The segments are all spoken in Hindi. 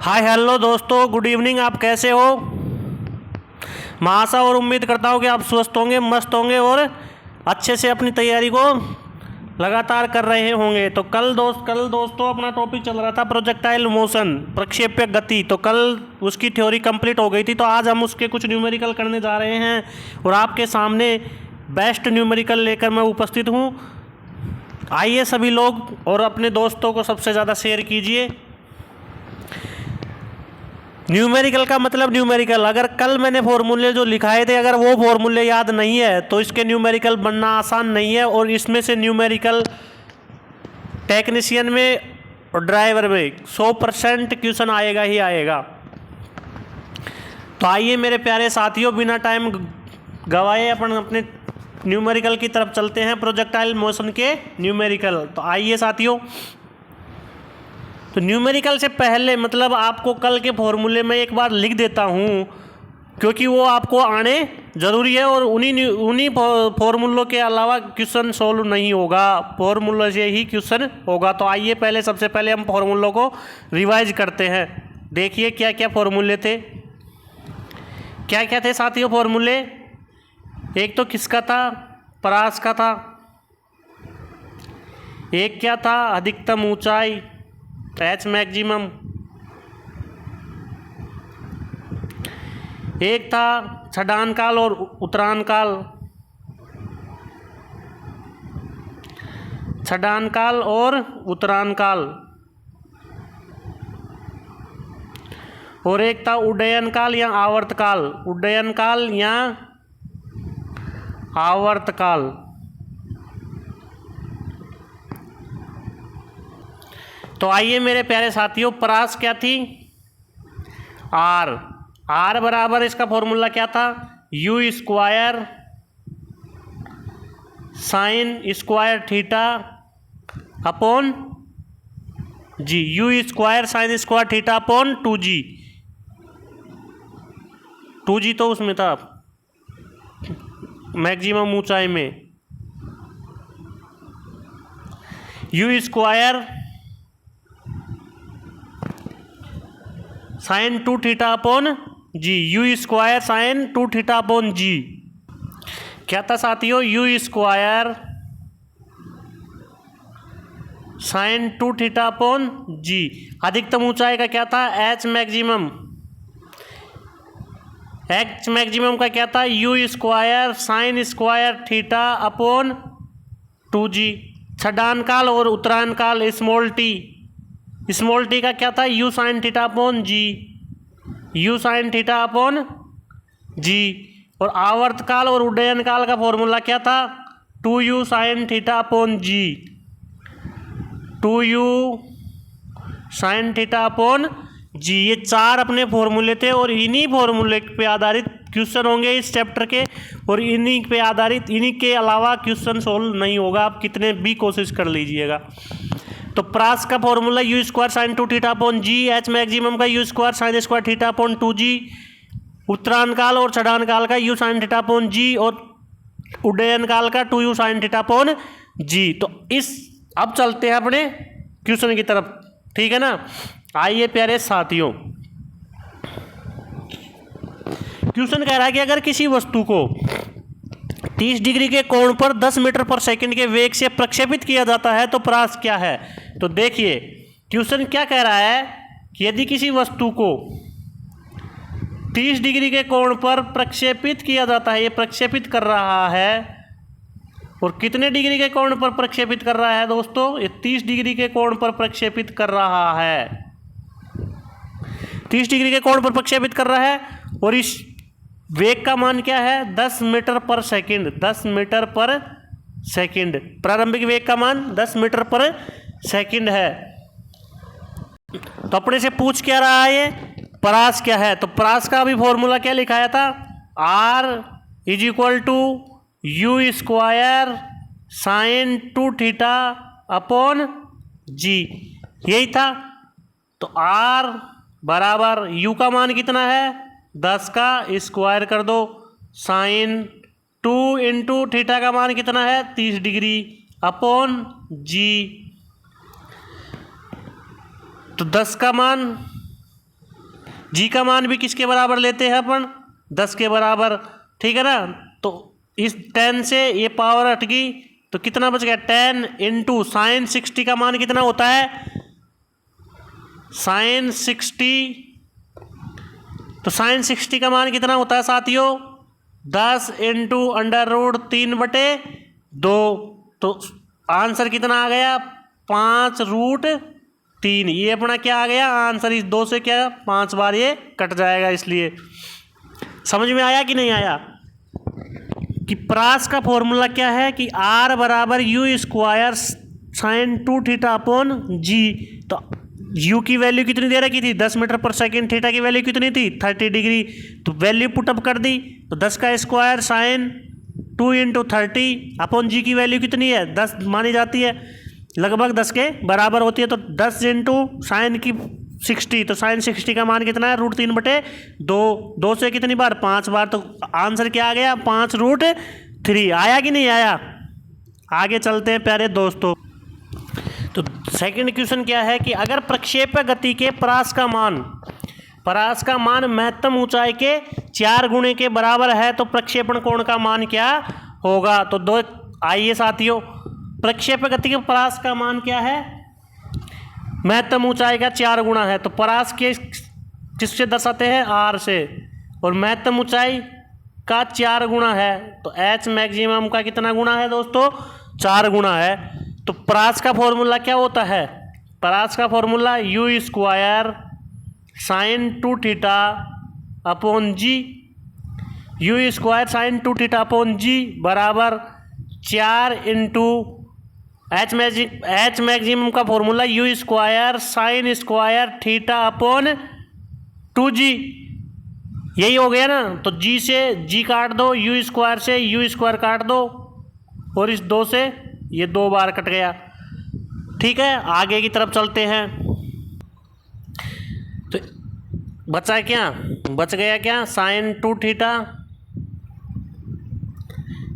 हाय हेलो दोस्तों, गुड इवनिंग। आप कैसे हो? मैं आशा और उम्मीद करता हूँ कि आप स्वस्थ होंगे, मस्त होंगे और अच्छे से अपनी तैयारी को लगातार कर रहे होंगे। तो कल दोस्तों अपना टॉपिक चल रहा था प्रोजेक्टाइल मोशन, प्रक्षेप्य गति। तो कल उसकी थ्योरी कंप्लीट हो गई थी। तो आज हम उसके कुछ न्यूमेरिकल करने जा रहे हैं और आपके सामने बेस्ट न्यूमेरिकल लेकर मैं उपस्थित हूँ। आइए सभी लोग और अपने दोस्तों को सबसे ज़्यादा शेयर कीजिए। न्यूमेरिकल का मतलब न्यूमेरिकल, अगर कल मैंने फॉर्मूले जो लिखाए थे अगर वो फॉर्मूले याद नहीं है तो इसके न्यूमेरिकल बनना आसान नहीं है। और इसमें से न्यूमेरिकल टेक्नीशियन में और ड्राइवर में 100% क्वेश्चन आएगा ही आएगा। तो आइए मेरे प्यारे साथियों, बिना टाइम गवाए अपन अपने न्यूमेरिकल की तरफ चलते हैं, प्रोजेक्टाइल मोशन के न्यूमेरिकल। तो आइए साथियों, तो न्यूमेरिकल से पहले मतलब आपको कल के फॉर्मूले में एक बार लिख देता हूँ क्योंकि वो आपको आने ज़रूरी है और उन्हीं फॉर्मूलों के अलावा क्वेश्चन सोल्व नहीं होगा, फॉर्मूला से ही क्वेश्चन होगा। तो आइए पहले सबसे पहले हम फॉर्मूलों को रिवाइज करते हैं। देखिए क्या क्या फॉर्मूले थे, क्या क्या थे साथियों फॉर्मूले। एक तो किसका था? परास का था। एक क्या था? अधिकतम ऊंचाई, एच मैक्सिमम। एक था छटान काल और उतरान काल, छटान काल और उतरान काल। और एक था उड्डयन काल या आवर्त काल, उड्डयन काल या आवर्त काल। तो आइए मेरे प्यारे साथियों, परास क्या थी? आर बराबर इसका फॉर्मूला क्या था? U square sine square theta upon जी, U square sine square theta upon 2g। 2g तो उसमें था मैक्सिमम ऊंचाई में। You square sine 2 theta upon ji, U square sine 2 theta upon G. क्या था साथियों? U square sine 2 theta upon G. अधिकतम ऊंचाई का क्या था? H maximum. एच मैक्सिमम का क्या था? U square sine square theta upon 2g। छठान काल और उत्तरायण काल स्मॉल टी का क्या था? You sine theta upon ji, you sine theta upon जी। और आवर्त काल और उड्डयन काल का फॉर्मूला क्या था? 2u साइन थीटा अपॉन जी, 2u साइन थीटा अपॉन जी। ये चार अपने फॉर्मूले थे और इन्हीं फॉर्मूले पे आधारित क्वेश्चन होंगे इस चैप्टर के। और इन्हीं पे आधारित, इन्हीं के अलावा क्वेश्चन सोल्व नहीं होगा, आप कितने भी कोशिश कर लीजिएगा। तो प्रास का formula U square sine 2 theta upon G, H maximum का U square sine square theta upon 2g, उत्तरायण काल और छठान काल का यू साइन थीटा अपॉन जी और उड्डयन काल का 2u sign theta upon g. तो इस अब चलते हैं अपने क्वेश्चन की तरफ, ठीक है ना। आइए प्यारे साथियों, क्वेश्चन कह रहा है कि अगर किसी वस्तु को 30 डिग्री के कोण पर 10 मीटर पर सेकंड के वेग से प्रक्षेपित किया जाता है तो परास क्या है? तो देखिए क्वेश्चन क्या कह रहा है कि यदि किसी वस्तु को 30 डिग्री के कोण पर प्रक्षेपित किया जाता है, ये प्रक्षेपित कर रहा है। और कितने डिग्री के कोण पर प्रक्षेपित कर रहा है दोस्तों? ये 30 डिग्री के कोण पर प्रक्षेपित कर रहा है, 30 डिग्री के कोण पर प्रक्षेपित कर रहा है। और इस वेग का मान क्या है? 10 मीटर पर सेकंड, 10 मीटर पर सेकंड। प्रारंभिक वेग का मान 10 मीटर पर सेकंड है। तो अपने से पूछ क्या रहा है? ये परास क्या है? तो परास का अभी फॉर्मूला क्या लिखाया था? R is equal to you square sine 2 theta upon G, यही था। तो आर बराबर यू का मान कितना है? 10 का स्क्वायर कर दो, साइन 2 इंटू थीटा का मान कितना है? 30 डिग्री अपॉन जी। तो 10 का मान जी का मान भी किसके बराबर लेते हैं अपन, 10 के बराबर, ठीक है ना। तो इस 10 से ये पावर हट गई तो कितना बच गया, 10 इंटू साइन 60 का मान कितना होता है, साइन 60, तो साइन 60 का मान कितना होता है साथियों, 10 इंटू अंडर रूट 3/2। तो आंसर कितना आ गया, 5√3। ये अपना क्या आ गया आंसर, इस 2 से क्या 5 बार ये कट जाएगा, इसलिए समझ में आया कि नहीं आया कि प्रास का फॉर्मूला क्या है कि R बराबर u² साइन 2θ अपॉन जी। तो u की वैल्यू कितनी दे रखी थी, 10 मीटर पर सेकेंड, थीटा की वैल्यू कितनी थी 30 डिग्री। तो वैल्यू पुटअप कर दी, तो 10 का स्क्वायर साइन 2 इंटू 30 अपॉन जी की वैल्यू कितनी है, 10 मानी जाती है, लगभग 10 के बराबर होती है। तो 10 इंटू साइन की 60, तो साइन 60 का मान कितना है, √3/2। 2 से कितनी बार, 5 बार। तो आंसर क्या आ गया, 5√3। आया कि नहीं आया। आगे चलते हैं प्यारे दोस्तों। तो सेकंड क्वेश्चन क्या है कि अगर प्रक्षेपक गति के परास का मान महत्तम ऊंचाई के 4 गुणे के बराबर है तो प्रक्षेपण कोण का मान क्या होगा। तो दो आइए साथियों, प्रक्षेपक गति के परास का मान क्या है, महत्तम ऊंचाई का 4 गुना है। तो परास के किससे दर्शाते हैं, आर से, और महत्तम ऊंचाई का 4 गुना है। तो एच मैक्सिमम का कितना गुना है दोस्तों, 4 गुना है। तो परास का फॉर्मूला क्या होता है, परास का फॉर्मूला u² साइन 2θ अपॉन जी, u² साइन 2θ अपॉन जी बराबर 4 इंटू एच मैक्सिमम का formula u² sign square theta upon 2g, यही हो गया ना। तो g से g काट दो, u² से u² काट दो, और इस 2 से ये 2 बार कट गया। ठीक है, आगे की तरफ चलते हैं। तो बचा क्या, बच गया क्या, sine 2θ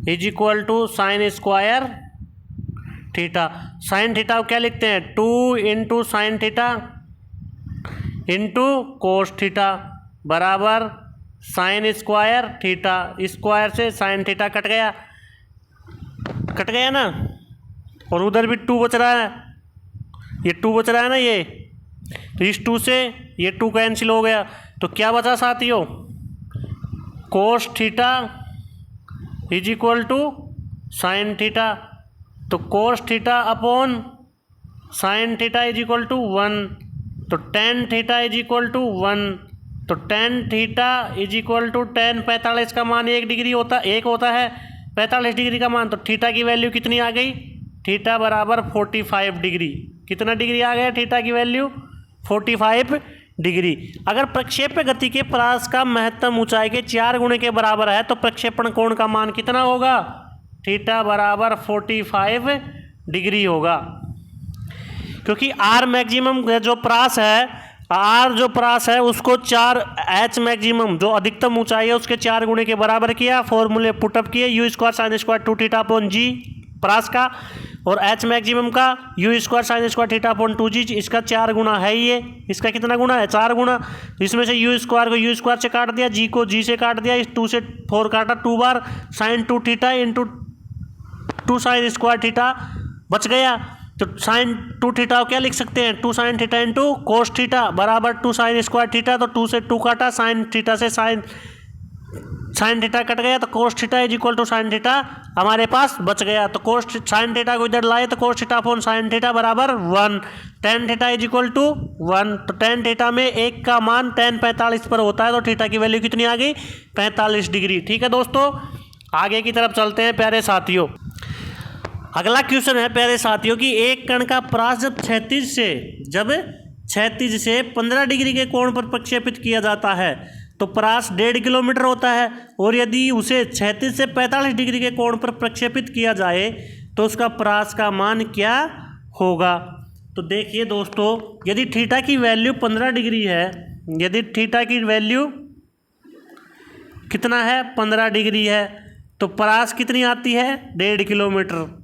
is equal to sine square theta. Sine theta क्या लिखते हैं, 2 into sine theta into cos theta बराबर साइन स्क्वायर थीटा। स्क्वायर से साइन थीटा कट गया ना, और उधर भी 2 बच रहा है, ये 2 बच रहा है ना ये, तो इस 2 से ये 2 कैंसिल हो गया। तो क्या बचा साथियों, cos theta is equal to sine theta. तो cos theta upon sine theta is equal to 1, तो tan theta is equal to 1। तो tan theta is equal to 10, 45 का मान 1 डिग्री होता है 45 डिग्री का मान। तो थीटा की वैल्यू कितनी आ गई, थीटा बराबर 45 डिग्री। कितना डिग्री आ गया थीटा की वैल्यू, 45 डिग्री। अगर प्रक्षेप्य गति के परास का महत्तम ऊंचाई के 4 गुणे के बराबर है तो प्रक्षेपण कोण का मान कितना होगा, थीटा बराबर 45 डिग्री होगा। क्योंकि आर मैक्सिमम जो परास है उसको 4 एच मैक्सिमम जो अधिकतम ऊंचाई है उसके 4 गुणे के बराबर किया, फॉर्मूले पुटअप किए, u² साइन स्क्वायर 2θ अपॉन जी परास का, और एच मैक्सिमम का u² sign square theta upon 2g, इसका 4 गुना है ये, इसका कितना गुना है, 4 गुना। इसमें से u² को u² से काट दिया, g को g से काट दिया, इस 2 से 4 काटा, 2 बार sine 2θ into 2 sine square theta बच गया। तो साइन 2θ क्या लिख सकते हैं, 2 sign theta into cos theta बराबर 2 साइन स्क्वायर थीटा। तो 2 से 2 काटा, साइन थीटा से साइन थीटा कट गया, तो cos theta is equal to sine theta हमारे पास बच गया। तो कोस साइन थीटा को इधर लाए तो cos theta upon sine theta बराबर 1, tan theta is equal to 1। तो टेन थीटा में 1 का मान tan 45 पर होता है, तो थीटा की वैल्यू कितनी आ गई, 45 डिग्री। ठीक है दोस्तों, आगे की तरफ चलते हैं प्यारे साथियों। अगला क्वेश्चन है प्यारे साथियों कि एक कण का परास जब क्षैतिज से 15 डिग्री के कोण पर प्रक्षेपित किया जाता है तो परास 1.5 किलोमीटर होता है, और यदि उसे क्षैतिज से 45 डिग्री के कोण पर प्रक्षेपित किया जाए तो उसका परास का मान क्या होगा। तो देखिए दोस्तों, यदि थीटा की वैल्यू 15 डिग्री है, यदि थीटा की वैल्यू कितना है 15 डिग्री है, तो परास कितनी आती है 1.5 किलोमीटर।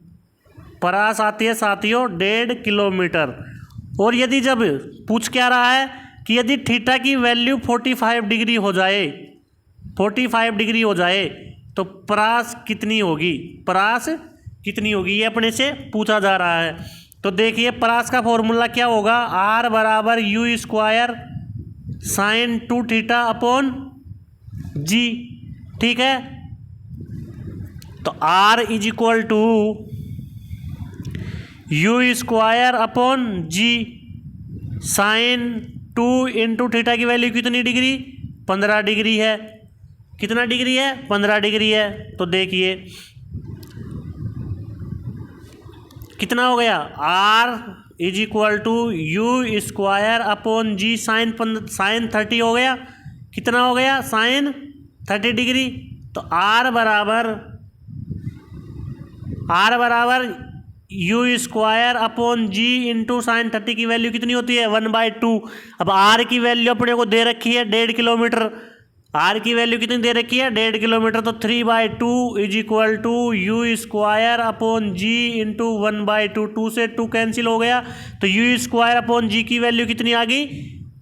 परास आती है साथियों 1.5 किलोमीटर। और यदि जब पूछ क्या रहा है कि यदि थीटा की वैल्यू 45 डिग्री हो जाए, 45 डिग्री हो जाए तो परास कितनी होगी, परास कितनी होगी, ये अपने से पूछा जा रहा है। तो देखिए परास का फॉर्मूला क्या होगा, आर बराबर you square sine 2 theta upon जी। ठीक है, तो are is equal to you square upon ji sine 2 into theta की वैल्यू कितनी डिग्री, 15 डिग्री है। कितना डिग्री है, 15 डिग्री है। तो देखिए कितना हो गया, r is equal to you square upon ji sine 30 हो गया। कितना हो गया, साइन 30 डिग्री। तो आर बराबर you square upon g into sine 30 की वैल्यू कितनी होती है, 1/2। अब आर की वैल्यू अपने को दे रखी है 1.5 किलोमीटर, आर की वैल्यू कितनी दे रखी है, 1.5 किलोमीटर। तो 3/2 is equal to you square upon g into 1/2। 2 से 2 कैंसिल हो गया, तो यू स्क्वायर अपॉन जी की वैल्यू कितनी आ गई,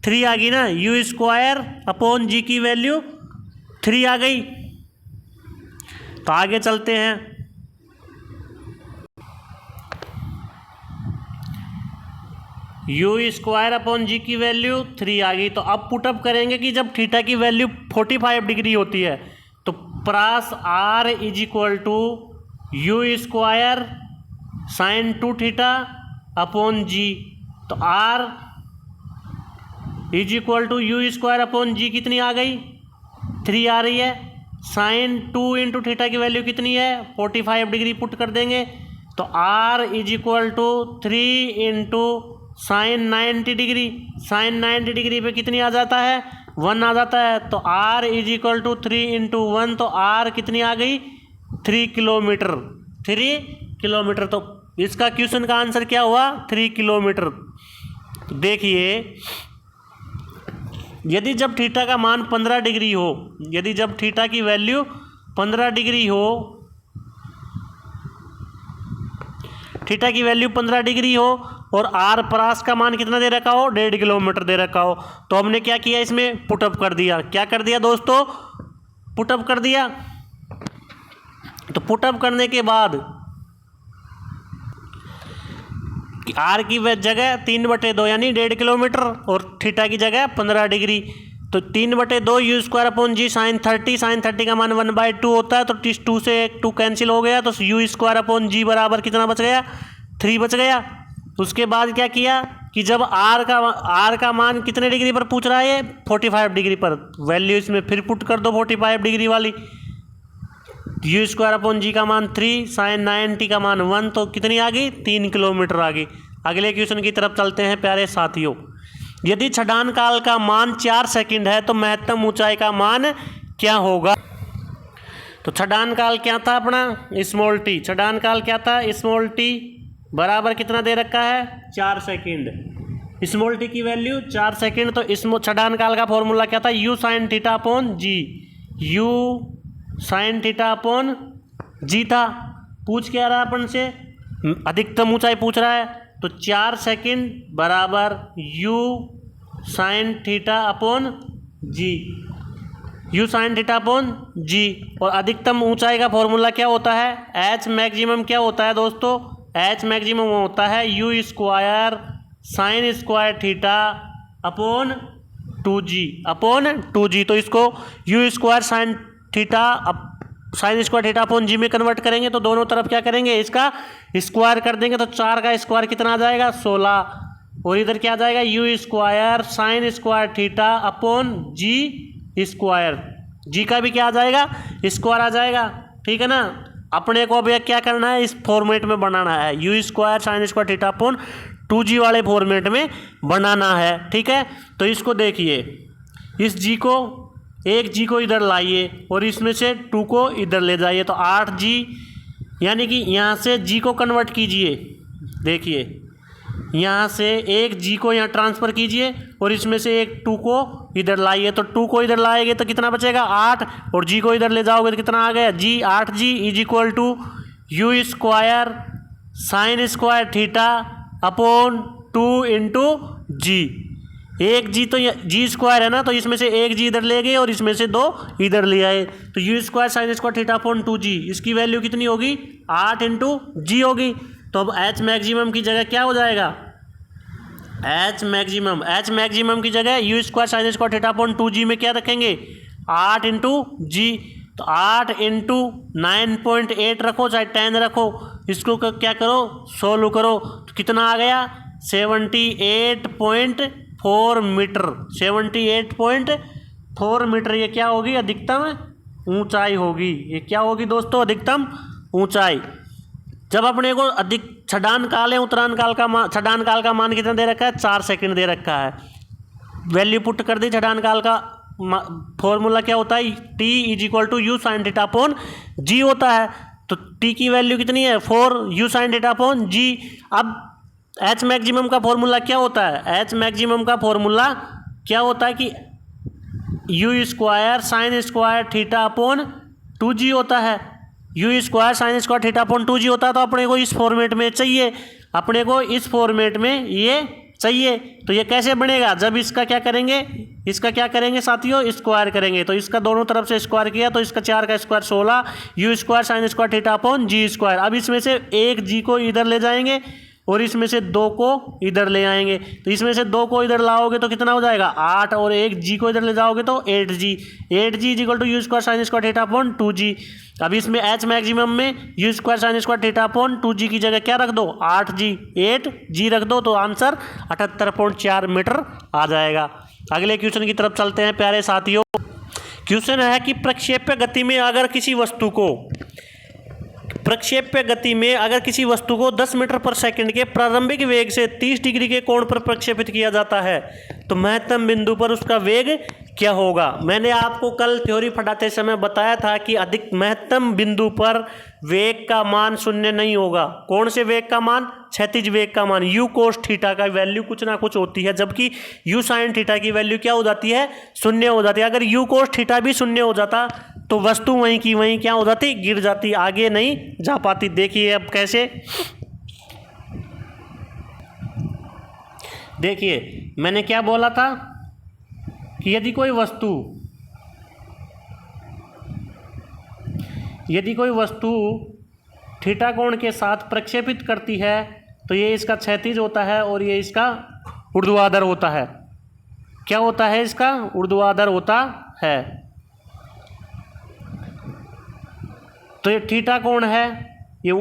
3 आ गई ना। यू स्क्वायर अपॉन जी की वैल्यू 3 आ गई। तो आगे चलते हैं, यू स्क्वायर अपॉन जी की वैल्यू 3 आ गई। तो अब पुटअप करेंगे कि जब थीटा की वैल्यू 45 डिग्री होती है तो प्रास R is equal to you square sine 2 theta upon g. तो are is equal to you square upon g कितनी आ गई, 3 आ रही है। साइन 2 इंटू थीटा की वैल्यू कितनी है, 45 डिग्री पुट कर देंगे। तो are is equal to 3 into sine 90 degree, sine 90 degree पे कितनी आ जाता है, 1 आ जाता है। तो are is equal to 3 into 1, तो आर कितनी आ गई, 3 किलोमीटर, 3 किलोमीटर। तो इसका क्वेश्चन का आंसर क्या हुआ, 3 किलोमीटर। तो देखिए यदि जब थीटा का मान 15 डिग्री हो, यदि जब थीटा की वैल्यू 15 डिग्री हो, थीटा की वैल्यू 15 डिग्री हो और आर परास का मान कितना दे रखा हो, 1.5 किलोमीटर दे रखा हो, तो हमने क्या किया, इसमें पुटअप कर दिया। क्या कर दिया दोस्तों, पुटअप कर दिया। तो पुटअप करने के बाद आर की जगह 3/2 यानी 1.5 किलोमीटर और थीटा की जगह 15 डिग्री। तो 3/2 यू स्क्वायर अपॉन जी साइन 30, साइन 30 का मान 1/2 होता है। तो 2 से 2 कैंसिल हो गया, तो यू स्क्वायर अपॉन जी बराबर कितना बच गया, 3 बच गया। उसके बाद क्या किया कि जब आर का मान कितने डिग्री पर पूछ रहा है, 45 डिग्री पर, वैल्यू इसमें फिर पुट कर दो 45 डिग्री वाली। यू स्क्वायर अपॉन जी का मान 3, साइन 90 का मान 1, तो कितनी आ गई, 3 किलोमीटर आ गई। अगले क्वेश्चन की तरफ चलते हैं प्यारे साथियों। यदि छठान काल का मान 4 सेकंड है तो महत्तम ऊंचाई का मान क्या होगा। तो छठान काल क्या था अपना, स्मॉल टी। छठान काल क्या था, स्मॉल टी बराबर कितना दे रखा है, 4 सेकंड। स्मॉल टी की वैल्यू 4 सेकंड। तो छठान काल का फॉर्मूला क्या था, you sine theta upon ji, you sine theta upon g था। पूछ क्या रहा अपन से, अधिकतम ऊंचाई पूछ रहा है। तो 4 सेकंड बराबर u sine theta upon ji, you sine theta upon जी। और अधिकतम ऊंचाई का फॉर्मूला क्या होता है, एच मैक्सिमम क्या होता है दोस्तों, एच मैक्सिमम होता है u square sine square theta upon 2g upon 2g। तो इसको u square sine theta sine square theta upon g में कन्वर्ट करेंगे तो दोनों तरफ क्या करेंगे, इसका स्क्वायर कर देंगे। तो 4 का स्क्वायर कितना आ जाएगा, 16। और इधर क्या आ जाएगा, you square sine square theta upon g square, जी का भी क्या आ जाएगा, स्क्वायर आ जाएगा। ठीक है ना। अपने को अब क्या करना है, इस फॉर्मेट में बनाना है, u square sine square theta upon 2g वाले फॉर्मेट में बनाना है। ठीक है। तो इसको देखिए, इस जी को, एक जी को इधर लाइए और इसमें से 2 को इधर ले जाइए, तो 8g, यानी कि यहाँ से जी को कन्वर्ट कीजिए। देखिए यहाँ से एक जी को यहाँ ट्रांसफ़र कीजिए और इसमें से एक 2 को इधर लाइए। तो 2 को इधर लाएंगे तो कितना बचेगा, 8, और जी को इधर ले जाओगे तो कितना आ गया, जी 8g is equal to you square sine square theta upon 2 into जी। एक जी तो जी स्क्वायर है ना, तो इसमें से एक जी इधर ले गए और इसमें से 2 इधर ले आए, तो you square sine square theta upon 2g, इसकी वैल्यू कितनी होगी 8 इंटू जी होगी। तो अब एच मैक्सिमम की जगह क्या हो जाएगा, एच मैक्सिमम की जगह you square sine square theta upon 2g में क्या रखेंगे 8 इंटू जी, तो 8 इंटू 9.8 रखो चाहे 10 रखो, इसको क्या करो सोल्व करो, तो कितना आ गया 78.4 मीटर, 78.4 मीटर। ये क्या होगी अधिकतम ऊंचाई होगी, ये क्या होगी दोस्तों अधिकतम ऊंचाई। जब अपने को अधिक छटान काल है उतरान काल का छटान काल का मान कितना दे रखा है 4 सेकंड दे रखा है, वैल्यू पुट कर दी। छटान काल का फॉर्मूला क्या होता है t is equal to u sine theta upon g होता है, तो t की वैल्यू कितनी है 4 u sine theta upon g. अब एच मैक्सिमम का फॉर्मूला क्या होता है, एच मैक्सिमम का फॉर्मूला क्या होता है कि you square sine square theta upon 2g होता है, u square sine square theta upon 2g होता है। तो अपने को इस फॉर्मेट में चाहिए, अपने को इस फॉर्मेट में ये चाहिए। तो ये कैसे बनेगा, जब इसका क्या करेंगे साथियों स्क्वायर करेंगे, तो इसका दोनों तरफ से स्क्वायर किया तो इसका 4 का square 16 u square sine square theta upon g square. अब इसमें से एक जी को इधर ले जाएंगे और इसमें से 2 को इधर ले आएंगे, तो इसमें से 2 को इधर लाओगे तो कितना हो जाएगा 8 और एक जी को इधर ले जाओगे तो 8g is equal to you square sine square theta upon 2g। अब इसमें एच मैक्सिमम में you square sine square theta upon 2g की जगह क्या रख दो 8g रख दो, तो आंसर 78.4 मीटर आ जाएगा। अगले क्वेश्चन की तरफ चलते हैं प्यारे साथियों। क्वेश्चन है कि प्रक्षेप्य गति में अगर किसी वस्तु को 10 मीटर पर सेकंड के प्रारंभिक वेग से 30 डिग्री के कोण पर प्रक्षेपित किया जाता है, तो महत्तम बिंदु पर उसका वेग क्या होगा। मैंने आपको कल थ्योरी पढ़ाते समय बताया था कि अधिक महत्तम बिंदु पर वेग का मान शून्य नहीं होगा। कौन से वेग का मान, क्षैतिज वेग का मान, यू कोस थीटा का वैल्यू कुछ ना कुछ होती है, जबकि यू साइन थीटा की वैल्यू क्या हो जाती है शून्य हो जाती है। अगर यू कोस थीटा भी शून्य हो जाता तो वस्तु वहीं की वहीं क्या हो जाती गिर जाती, आगे नहीं जा पाती। देखिए अब कैसे, देखिए मैंने क्या बोला था कि यदि कोई वस्तु थीटा कोण के साथ प्रक्षेपित करती है तो ये इसका क्षैतिज होता है और ये इसका ऊर्ध्वाधर होता है। क्या होता है इसका ऊर्ध्वाधर होता है। तो ये थीटा कोण है, ये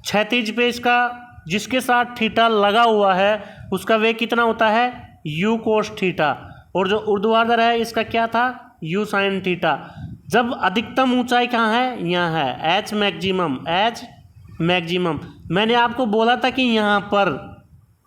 क्षैतिज पे इसका जिसके साथ थीटा लगा हुआ है उसका वेग कितना होता है यू कोस थीटा, और जो ऊर्ध्वाधर है इसका क्या था यू साइन थीटा। जब अधिकतम ऊंचाई कहाँ है, यहाँ है एच मैक्सिमम। मैंने आपको बोला था कि यहाँ पर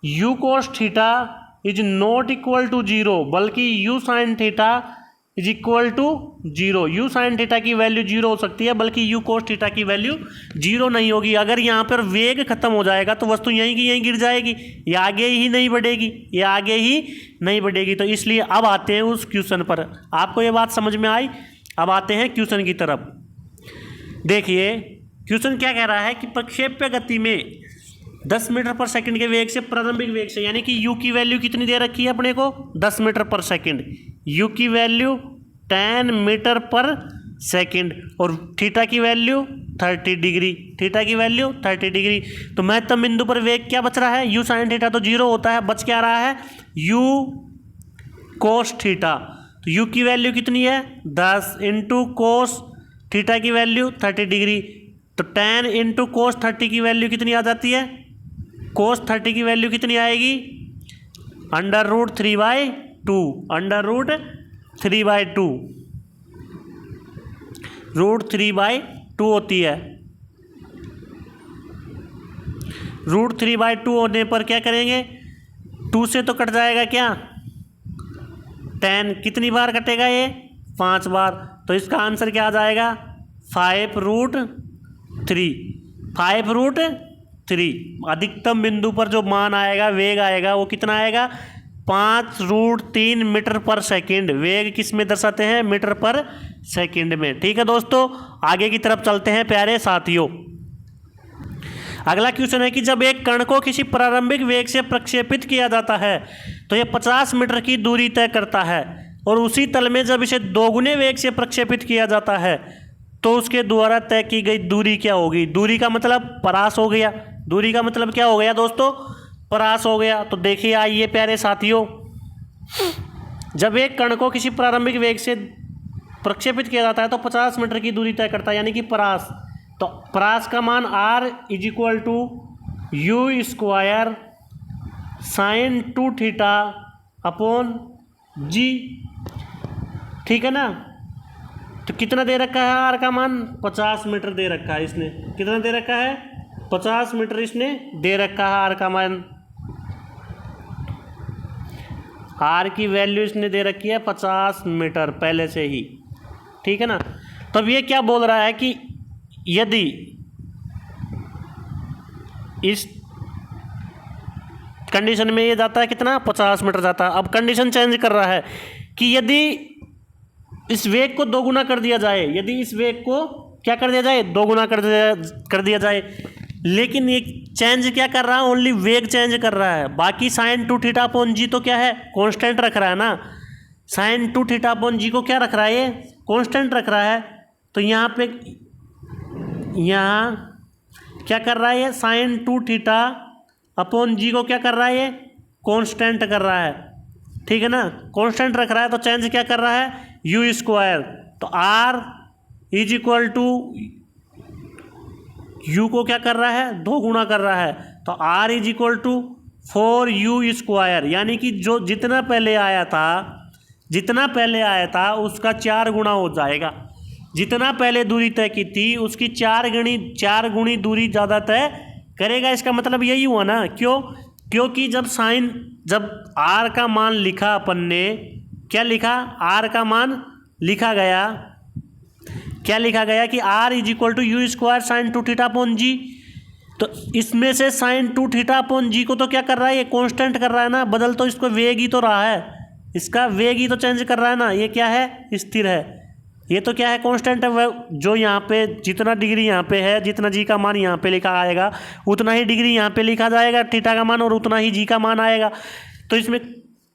u cos theta is not equal to 0 बल्कि u sine theta is equal to 0। U sine theta की वैल्यू 0 हो सकती है बल्कि यू कोस थीटा की वैल्यू 0 नहीं होगी। अगर यहाँ पर वेग खत्म हो जाएगा तो वस्तु यहीं की यहीं गिर जाएगी, ये आगे ही नहीं बढ़ेगी, तो इसलिए अब आते हैं उस क्वेश्चन पर। आपको ये बात समझ में आई। अब आते हैं क्वेश्चन की तरफ। देखिए क्वेश्चन क्या कह रहा है कि प्रक्षेप्य गति में 10 मीटर पर सेकंड के वेग से प्रारंभिक वेग से, यानी कि यू की वैल्यू कितनी दे रखी है अपने को 10 मीटर पर सेकंड, यू की वैल्यू 10 मीटर पर सेकंड और थीटा की वैल्यू 30 डिग्री। तो महत्तम बिंदु पर वेग क्या बच रहा है यू साइन थीटा तो 0 होता है, बच क्या रहा है यू कोस थीटा। तो यू की वैल्यू कितनी है 10 इंटू कोस थीटा की वैल्यू 30 डिग्री, तो 10 इंटू कोस 30 की वैल्यू कितनी आ जाती है, कोस 30 की वैल्यू कितनी आएगी √3/2 √3/2 होती है। √3/2 होने पर क्या करेंगे 2 से तो कट जाएगा क्या 10, कितनी बार कटेगा ये 5 बार, तो इसका आंसर क्या आ जाएगा 5√3। अधिकतम बिंदु पर जो मान आएगा वेग आएगा वो कितना आएगा 5√3 मीटर पर सेकंड। वेग किस में दर्शाते हैं मीटर पर सेकंड में। ठीक है दोस्तों, आगे की तरफ चलते हैं प्यारे साथियों। अगला क्वेश्चन है कि जब एक कण को किसी प्रारंभिक वेग से प्रक्षेपित किया जाता है तो ये 50 मीटर की दूरी तय करता है। और उसी तल में जब इसे दोगुने वेग से प्रक्षेपित किया जाता है तो उसके द्वारा तय की गई दूरी क्या होगी? दूरी का मतलब परास हो गया। दूरी का मतलब क्या हो गया दोस्तों? परास हो गया। तो देखिए आइए प्यारे साथियों, जब एक कण को किसी प्रारंभिक वेग से प्रक्षेपित किया जाता है तो 50 मीटर की दूरी तय करता है, यानी कि परास। तो परास का मान R is equal to you square sine 2 theta upon जी, ठीक है ना। तो कितना दे रखा है आर का मान? 50 मीटर दे रखा है इसने। कितना दे रखा है? 50 मीटर इसने दे रखा है आर का मान। आर की वैल्यू इसने दे रखी है 50 मीटर पहले से ही, ठीक है ना। तब ये क्या बोल रहा है कि यदि इस कंडीशन में ये जाता है कितना? 50 मीटर जाता है। अब कंडीशन चेंज कर रहा है कि यदि इस वेग को दोगुना कर दिया जाए, यदि इस वेग को क्या कर दिया जाए? दोगुना कर दिया जाए। लेकिन ये चेंज क्या कर रहा है? ओनली वेग चेंज कर रहा है। बाकी साइन 2 थीटा अपॉन जी तो क्या है? कांस्टेंट रख रहा है ना। साइन 2 थीटा अपॉन जी को क्या रख रहा है? ये कांस्टेंट रख रहा है। तो यहाँ पे क्या कर रहा है? ये साइन 2 थीटा अपॉन जी को क्या कर रहा है? ये कांस्टेंट कर रहा है, ठीक है ना। कांस्टेंट रख रहा है तो चेंज क्या कर रहा है? U square. तो are is equal to u को क्या कर रहा है? 2 गुना कर रहा है। तो are is equal to 4u square, यानी कि जो जितना पहले आया था उसका 4 गुना हो जाएगा। जितना पहले दूरी तय की थी उसकी 4 गुनी दूरी ज़्यादा तय करेगा। इसका मतलब यही हुआ ना। क्यों? क्योंकि जब आर का मान लिखा अपन ने, क्या लिखा? आर का मान लिखा गया, क्या लिखा गया कि R is equal to you square sine 2 theta upon g. तो इसमें से साइन 2 थीटा अपॉन जी को तो क्या कर रहा है? ये कांस्टेंट कर रहा है ना। बदल तो इसको वेग ही तो रहा है, इसका वेग ही तो चेंज कर रहा है ना। ये क्या है? स्थिर है। ये तो क्या है? कांस्टेंट है। जो यहाँ पे जितना डिग्री यहाँ पे है, जितना जी का मान यहाँ पे लिखा आएगा उतना ही डिग्री यहाँ पे लिखा जाएगा थीटा का मान, और उतना ही जी का मान आएगा। तो इसमें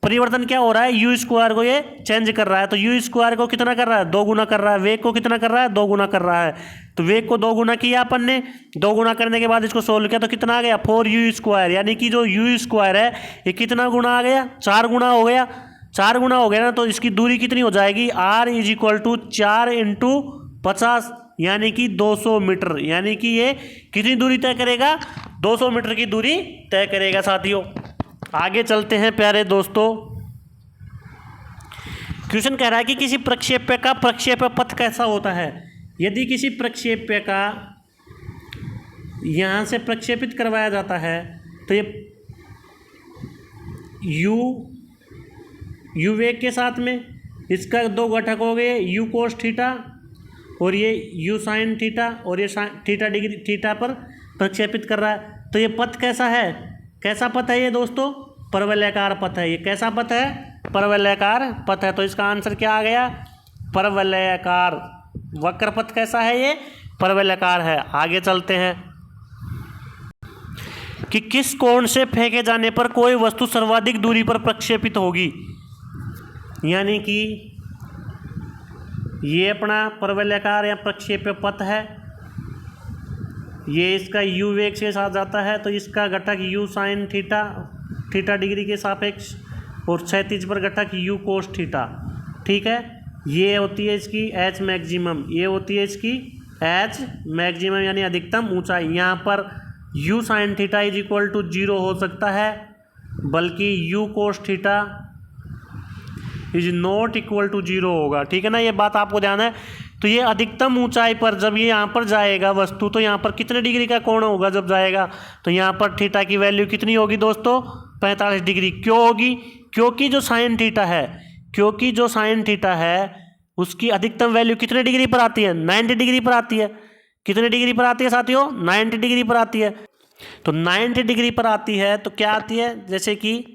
परिवर्तन क्या हो रहा है? यू स्क्वायर को ये चेंज कर रहा है। तो यू स्क्वायर को कितना कर रहा है? 2 गुना कर रहा है। वेग को कितना कर रहा है? 2 गुना कर रहा है। तो वेग को 2 गुना किया अपन ने। 2 गुना करने के बाद इसको सोल्व किया तो कितना आ गया? 4u स्क्वायर, यानी कि जो यू स्क्वायर है ये कितना गुना आ गया? 4 गुना हो गया। 4 गुना हो गया ना। तो इसकी दूरी कितनी हो जाएगी? r is equal to 4 into 50, यानी कि 200 मीटर। यानी कि ये कितनी दूरी तय करेगा? 200 मीटर की दूरी तय करेगा साथियों। आगे चलते हैं प्यारे दोस्तों। क्वेश्चन कह रहा है कि किसी प्रक्षेप्य का प्रक्षेप्य पथ कैसा होता है? यदि किसी प्रक्षेप्य का यहाँ से प्रक्षेपित करवाया जाता है तो ये यू वेग के साथ में इसका 2 घटक हो गए, यू कोस थीटा और ये यू साइन थीटा, और ये थीटा डिग्री थीटा पर प्रक्षेपित कर रहा है। तो ये पथ कैसा है? कैसा पथ है ये दोस्तों? परवलयाकार पथ है। ये कैसा पथ है? परवलयाकार पथ है। तो इसका आंसर क्या आ गया? परवलयाकार। वक्र पथ कैसा है? ये परवलयाकार है। आगे चलते हैं कि किस कोण से फेंके जाने पर कोई वस्तु सर्वाधिक दूरी पर प्रक्षेपित होगी? यानी कि ये अपना परवलयाकार या प्रक्षेप्य पथ है। ये इसका यू वेग के साथ जाता है तो इसका घटक यू साइन थीटा डिग्री के सापेक्ष, और क्षैतिज पर घटक यू कोस थीटा, ठीक है। ये होती है इसकी एच मैक्सिमम, ये होती है इसकी एच मैक्सिमम यानी अधिकतम ऊंचाई। यहाँ पर u sine theta is equal to 0 हो सकता है, बल्कि u cos theta is not equal to 0 होगा, ठीक है ना। ये बात आपको ध्यान है। तो ये अधिकतम ऊंचाई पर जब ये यहाँ पर जाएगा वस्तु, तो यहाँ पर कितने डिग्री का कोण होगा जब जाएगा? तो यहाँ पर थीटा की वैल्यू कितनी होगी दोस्तों? 45 डिग्री। क्यों होगी? क्योंकि जो साइन थीटा है उसकी अधिकतम वैल्यू कितने डिग्री पर आती है? 90 डिग्री पर आती है। कितने डिग्री पर आती है साथियों? 90 डिग्री पर आती है। तो 90 डिग्री पर आती है तो क्या आती है? जैसे कि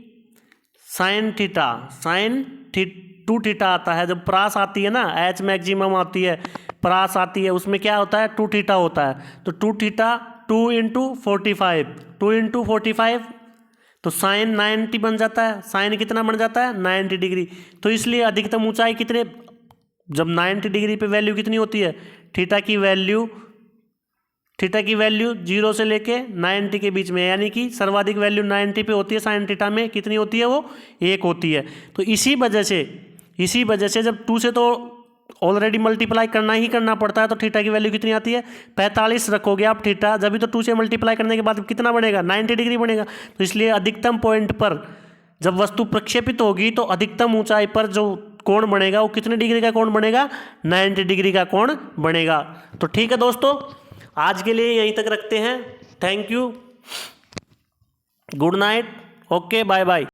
साइन 2 थीटा आता है। जब परास आती है ना, एच मैक्सिमम आती है, परास आती है, उसमें क्या होता है? 2 थीटा होता है। तो 2 थीटा 2 इंटू 45, तो साइन 90 बन जाता है, साइन कितना बन जाता है 90 डिग्री। तो इसलिए अधिकतम ऊंचाई कितने, जब 90 डिग्री पे वैल्यू कितनी होती है, थीटा की वैल्यू 0 से लेके 90 के बीच में, यानी कि सर्वाधिक वैल्यू 90 पे होती है साइन थीटा में, कितनी होती है वो 1 होती है। तो इसी वजह से जब 2 से तो ऑलरेडी मल्टीप्लाई करना ही करना पड़ता है, तो थीटा की वैल्यू कितनी आती है 45 रखोगे आप थीटा, जब भी तो 2 से मल्टीप्लाई करने के बाद कितना बनेगा 90 डिग्री बनेगा। तो इसलिए अधिकतम पॉइंट पर जब वस्तु प्रक्षेपित होगी तो अधिकतम ऊंचाई पर जो कोण बनेगा वो कितने डिग्री का कोण बनेगा 90 डिग्री का कोण बनेगा। तो ठीक है दोस्तों, आज के लिए यहीं तक रखते हैं। Thank you, good night, okay, bye bye.